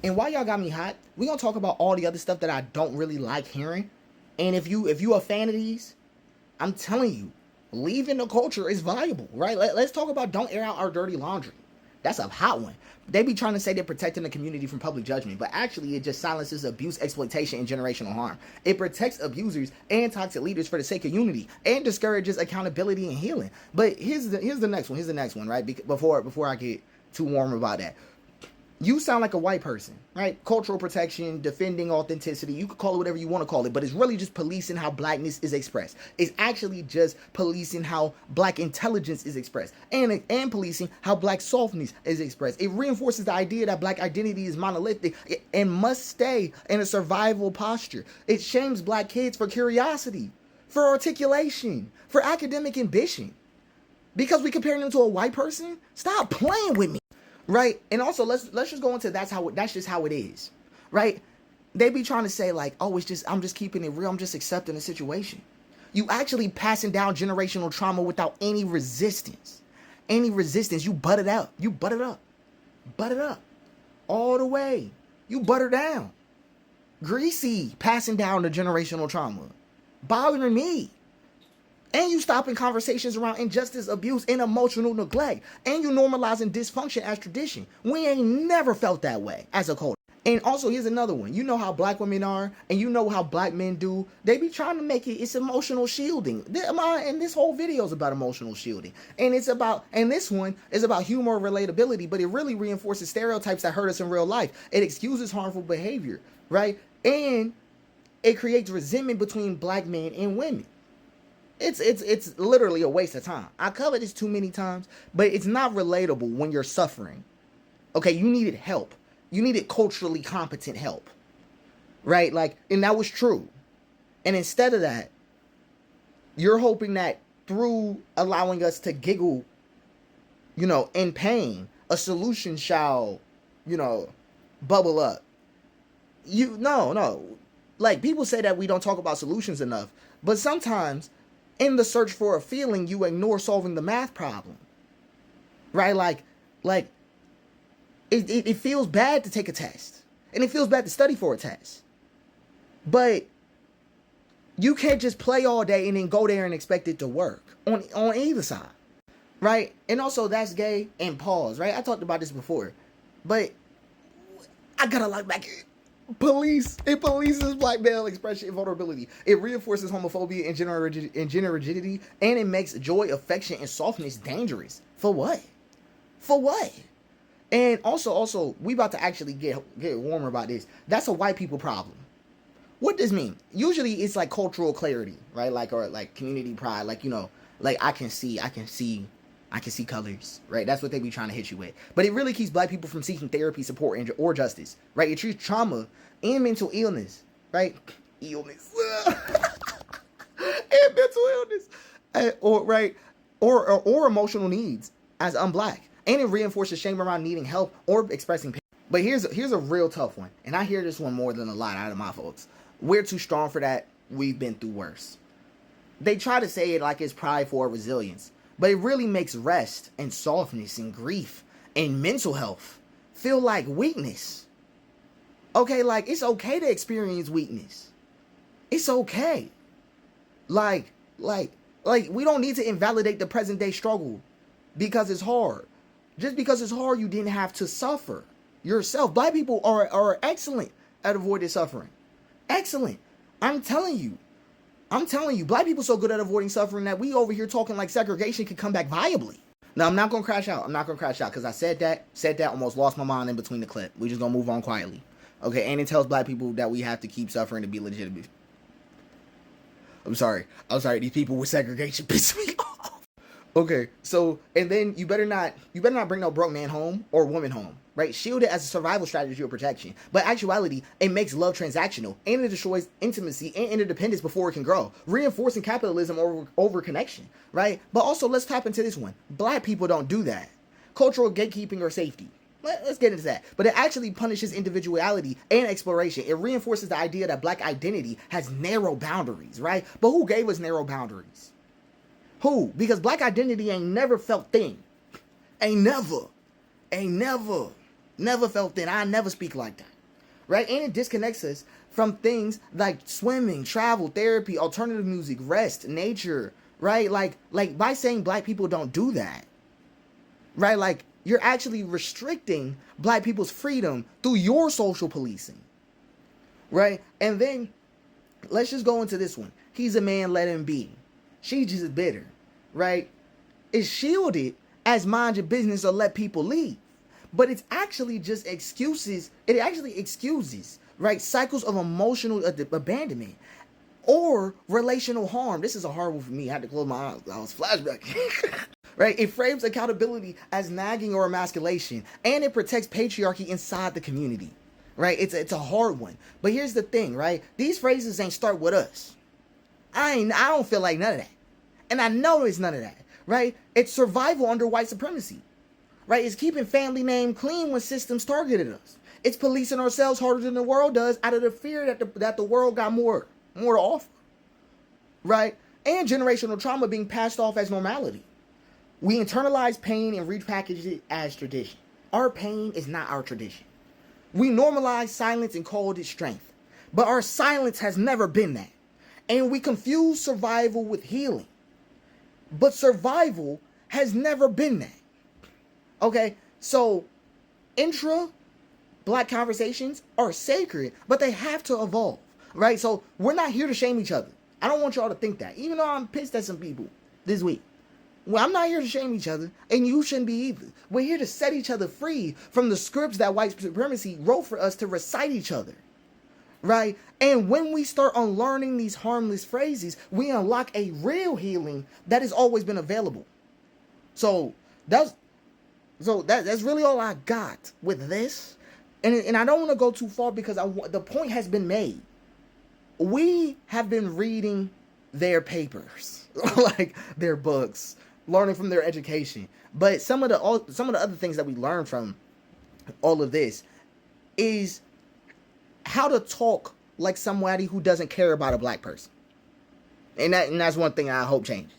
And while y'all got me hot, we gonna talk about all the other stuff that I don't really like hearing. And if you a fan of these, I'm telling you, leaving the culture is valuable, right? Let's talk about don't air out our dirty laundry. That's a hot one. They be trying to say they're protecting the community from public judgment, but actually it just silences abuse, exploitation, and generational harm. It protects abusers and toxic leaders for the sake of unity and discourages accountability and healing. But here's the next one. Here's the next one, right? Before I get too warm about that. You sound like a white person, right? Cultural protection, defending authenticity. You could call it whatever you want to call it, but it's really just policing how blackness is expressed. It's actually just policing how black intelligence is expressed and policing how black softness is expressed. It reinforces the idea that black identity is monolithic and must stay in a survival posture. It shames black kids for curiosity, for articulation, for academic ambition. Because we comparing them to a white person? Stop playing with me. Right? And also let's just go into that's just how it is. Right? They be trying to say like, oh, I'm just keeping it real, I'm just accepting the situation. You actually passing down generational trauma without any resistance. Any resistance. You butt it out. You butt it up. Butt it up. All the way. You butter down. Greasy passing down the generational trauma. Bothering me. And you stopping conversations around injustice, abuse, and emotional neglect. And you normalizing dysfunction as tradition. We ain't never felt that way as a culture. And also, here's another one. You know how black women are, and you know how black men do. They be trying to make it's emotional shielding. And this whole video is about emotional shielding. And this one is about humor and relatability, but it really reinforces stereotypes that hurt us in real life. It excuses harmful behavior, right? And it creates resentment between black men and women. It's literally a waste of time. I covered this too many times, but it's not relatable when you're suffering. Okay, you needed help. You needed culturally competent help. Right? Like, and that was true. And instead of that, you're hoping that through allowing us to giggle, in pain, a solution shall, bubble up. No. Like, people say that we don't talk about solutions enough, but sometimes in the search for a feeling, you ignore solving the math problem. Right? Like it feels bad to take a test. And it feels bad to study for a test. But you can't just play all day and then go there and expect it to work on either side. Right? And also, that's gay and pause. Right? I talked about this before. But I gotta look back at it polices black male expression and vulnerability. It reinforces homophobia and gender rigidity, and it makes joy, affection, and softness dangerous. For what? And also, we about to actually get warmer about this. That's a white people problem. What does this mean? Usually, it's like cultural clarity, right? Or community pride. Like I can see colors, right? That's what they be trying to hit you with. But it really keeps black people from seeking therapy, support, or justice, right? It treats trauma and mental illness, right? Illness. And mental illness. Or emotional needs as unblack. And it reinforces shame around needing help or expressing pain. But here's a real tough one. And I hear this one more than a lot out of my folks. We're too strong for that. We've been through worse. They try to say it like it's pride for resilience. But it really makes rest and softness and grief and mental health feel like weakness. Okay, like it's okay to experience weakness. It's okay. Like we don't need to invalidate the present day struggle because it's hard. Just because it's hard, you didn't have to suffer yourself. Black people are excellent at avoiding suffering. Excellent. I'm telling you, black people so good at avoiding suffering that we over here talking like segregation could come back viably. Now, I'm not going to crash out. Because I said that, almost lost my mind in between the clip. We just going to move on quietly. Okay, and it tells black people that we have to keep suffering to be legitimate. I'm sorry. These people with segregation piss me off. Okay, so, and then you better not bring no broke man home or woman home, right? Shield it as a survival strategy or protection. But actuality, it makes love transactional, and it destroys intimacy and interdependence before it can grow, reinforcing capitalism over connection, right? But also, let's tap into this one. Black people don't do that. Cultural gatekeeping or safety. Let's get into that. But it actually punishes individuality and exploration. It reinforces the idea that black identity has narrow boundaries, right? But who gave us narrow boundaries? Who? Because black identity ain't never felt thin. Ain't never felt thin. I never speak like that. right? And it disconnects us from things like swimming, travel, therapy, alternative music, rest, nature, right? Like by saying black people don't do that, right? Like you're actually restricting black people's freedom through your social policing, right? And then let's just go into this one. He's a man, let him be. She's just bitter, right? It's shielded as mind your business or let people leave. But it's actually just excuses. It actually excuses, right? Cycles of emotional abandonment or relational harm. This is a hard one for me. I had to close my eyes. I was flashbacking. Right? It frames accountability as nagging or emasculation, and it protects patriarchy inside the community. Right? It's a hard one. But here's the thing, right? These phrases ain't start with us. I don't feel like none of that. And I know it's none of that. Right? It's survival under white supremacy. Right? It's keeping family name clean when systems targeted us. It's policing ourselves harder than the world does out of the fear that the world got more to offer. Right? And generational trauma being passed off as normality. We internalize pain and repackage it as tradition. Our pain is not our tradition. We normalize silence and called it strength. But our silence has never been that. And we confuse survival with healing. But survival has never been that. Okay, so black conversations are sacred, but they have to evolve, right? So we're not here to shame each other. I don't want y'all to think that, even though I'm pissed at some people this week. Well, I'm not here to shame each other, and you shouldn't be either. We're here to set each other free from the scripts that white supremacy wrote for us to recite each other, right? And when we start unlearning these harmless phrases, we unlock a real healing that has always been available. So that's really all I got with this. And I don't want to go too far because the point has been made. We have been reading their papers, like their books, learning from their education. But some of the other things that we learn from all of this is how to talk like somebody who doesn't care about a black person. And that's one thing I hope changes.